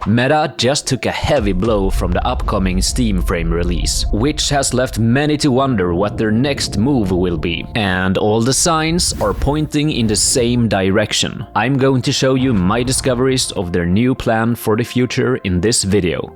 Meta just took a heavy blow from the upcoming Steam Frame release, which has left many to wonder what their next move will be. And all the signs are pointing in the same direction. I'm going to show you my discoveries of their new plan for the future in this video.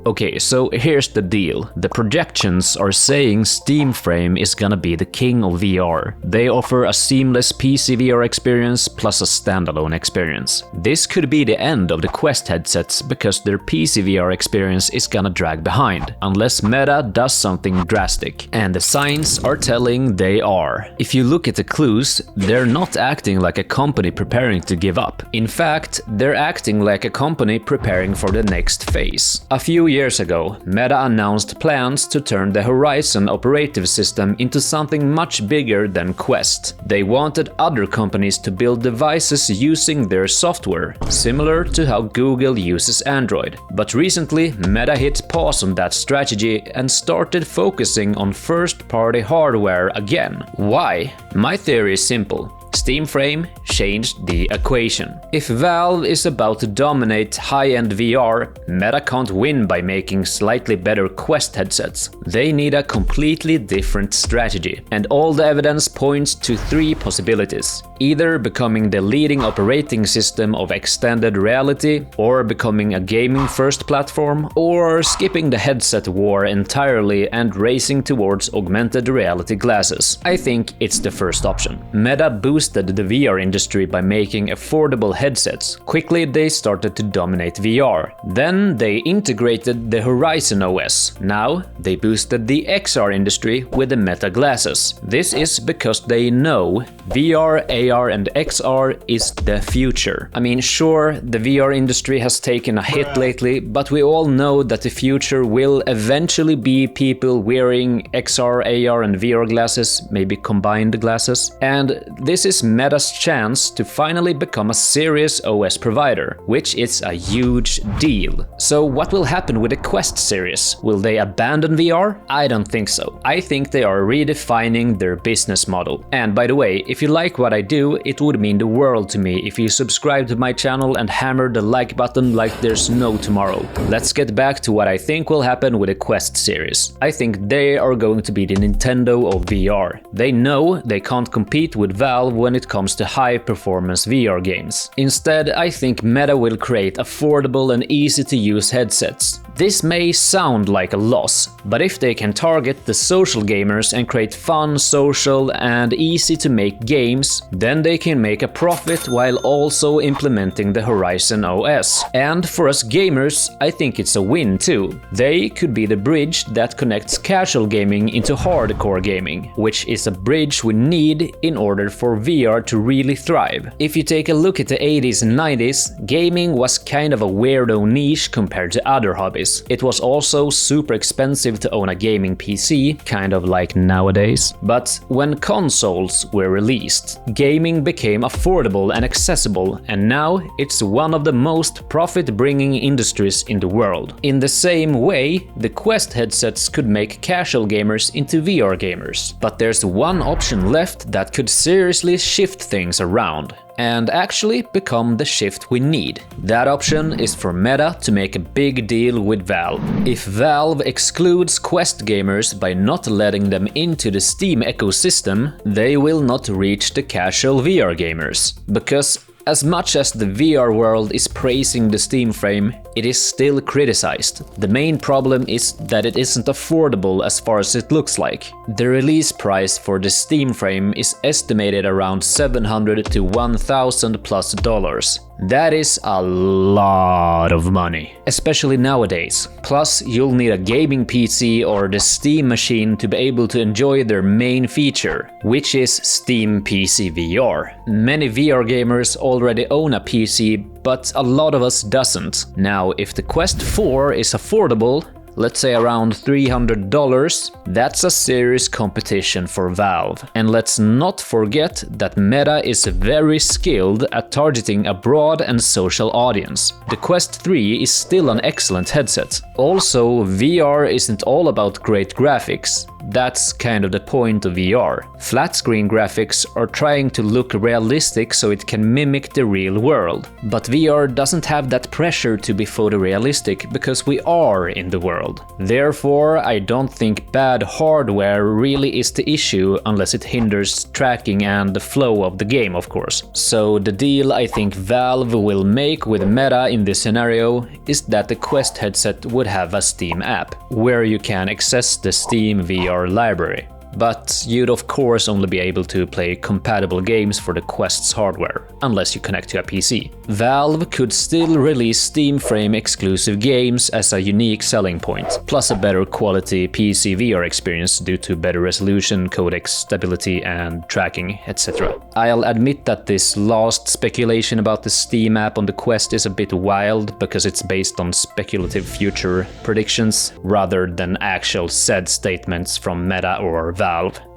Okay, so here's the deal. The projections are saying Steam Frame is gonna be the king of VR. They offer a seamless PCVR experience plus a standalone experience. This could be the end of the Quest headsets because their PCVR experience is gonna drag behind, unless Meta does something drastic. And the signs are telling they are. If you look at the clues, they're not acting like a company preparing to give up. In fact, they're acting like a company preparing for the next phase. A few years ago, Meta announced plans to turn the Horizon operative system into something much bigger than Quest. They wanted other companies to build devices using their software, similar to how Google uses Android. But recently, Meta hit pause on that strategy and started focusing on first-party hardware again. Why? My theory is simple. Steam Frame changed the equation. If Valve is about to dominate high-end VR, Meta can't win by making slightly better Quest headsets. They need a completely different strategy. And all the evidence points to three possibilities. Either becoming the leading operating system of extended reality, or becoming a gaming-first platform, or skipping the headset war entirely and racing towards augmented reality glasses. I think it's the first option. Meta boosted the VR industry by making affordable headsets. Quickly they started to dominate VR. Then they integrated the Horizon OS. Now they boosted the XR industry with the Meta glasses. This is because they know VR, AR and XR is the future. I mean, sure, the VR industry has taken a hit lately, but we all know that the future will eventually be people wearing XR, AR and VR glasses, maybe combined glasses. And this is Meta's chance to finally become a serious OS provider, which is a huge deal. So what will happen with the Quest series? Will they abandon VR? I don't think so. I think they are redefining their business model. And by the way, if you like what I do, it would mean the world to me if you subscribe to my channel and hammer the like button like there's no tomorrow. Let's get back to what I think will happen with the Quest series. I think they are going to be the Nintendo of VR. They know they can't compete with Valve when it comes to high-performance VR games. Instead, I think Meta will create affordable and easy-to-use headsets. This may sound like a loss, but if they can target the social gamers and create fun, social, and easy-to-make games, then they can make a profit while also implementing the Horizon OS. And for us gamers, I think it's a win too. They could be the bridge that connects casual gaming into hardcore gaming, which is a bridge we need in order for VR to really thrive. If you take a look at the 80s and 90s, gaming was kind of a weirdo niche compared to other hobbies. It was also super expensive to own a gaming PC, kind of like nowadays. But when consoles were released, gaming became affordable and accessible, and now it's one of the most profit-bringing industries in the world. In the same way, the Quest headsets could make casual gamers into VR gamers. But there's one option left that could seriously shift things around and actually become the shift we need. That option is for Meta to make a big deal with Valve. If Valve excludes Quest gamers by not letting them into the Steam ecosystem, they will not reach the casual VR gamers. Because as much as the VR world is praising the Steam Frame, it is still criticized. The main problem is that it isn't affordable as far as it looks like. The release price for the Steam Frame is estimated around $700 to $1,000+. That is a lot of money, especially nowadays. Plus, you'll need a gaming PC or the Steam machine to be able to enjoy their main feature, which is Steam PCVR. Many VR gamers already own a PC, but a lot of us doesn't. Now, if the Quest 4 is affordable, let's say around $300, that's a serious competition for Valve. And let's not forget that Meta is very skilled at targeting a broad and social audience. The Quest 3 is still an excellent headset. Also, VR isn't all about great graphics. That's kind of the point of VR. Flat screen graphics are trying to look realistic so it can mimic the real world. But VR doesn't have that pressure to be photorealistic because we are in the world. Therefore, I don't think bad hardware really is the issue unless it hinders tracking and the flow of the game, of course. So the deal I think Valve will make with Meta in this scenario is that the Quest headset would have a Steam app, where you can access the Steam VR library. But you'd of course only be able to play compatible games for the Quest's hardware, unless you connect to a PC. Valve could still release Steam Frame exclusive games as a unique selling point, plus a better quality PCVR experience due to better resolution, codec stability and tracking, etc. I'll admit that this last speculation about the Steam app on the Quest is a bit wild because it's based on speculative future predictions rather than actual said statements from Meta or Valve.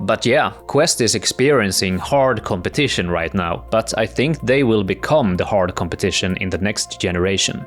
But yeah, Quest is experiencing hard competition right now, but I think they will become the hard competition in the next generation.